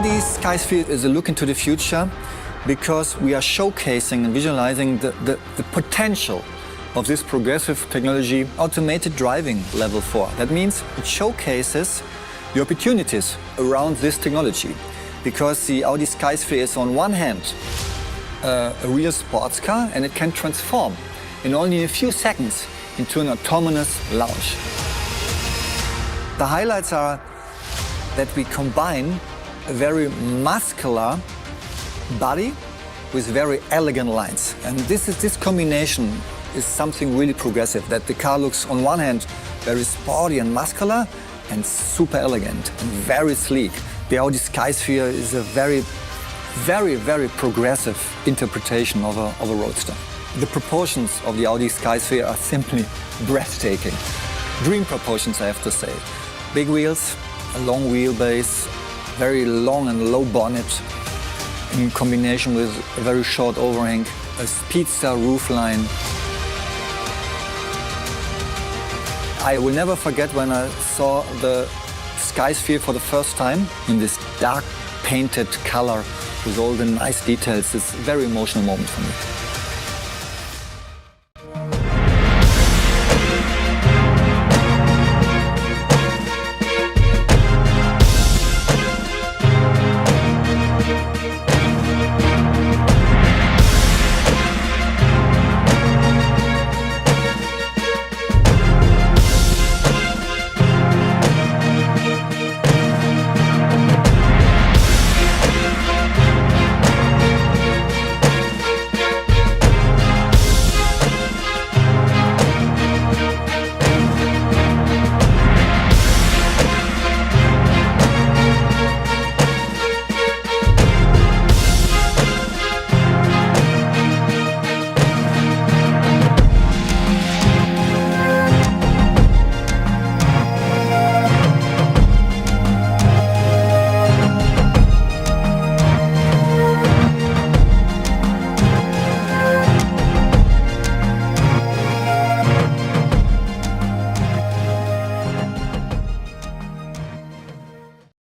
Audi Skysphere is a look into the future because we are showcasing and visualizing the potential of this progressive technology, automated driving level 4. That means it showcases the opportunities around this technology, because the Audi Skysphere is on one hand a real sports car, and it can transform in only a few seconds into an autonomous lounge. The highlights are that we combine a very muscular body with very elegant lines. And this combination is something really progressive, that the car looks on one hand very sporty and muscular and super elegant and very sleek. The Audi Skysphere is a very progressive interpretation of a Roadster. The proportions of the Audi Skysphere are simply breathtaking. Dream proportions, I have to say. Big wheels, a long wheelbase, very long and low bonnet, in combination with a very short overhang, a speedster roofline. I will never forget when I saw the Skysphere for the first time in this dark painted color with all the nice details. It's a very emotional moment for me.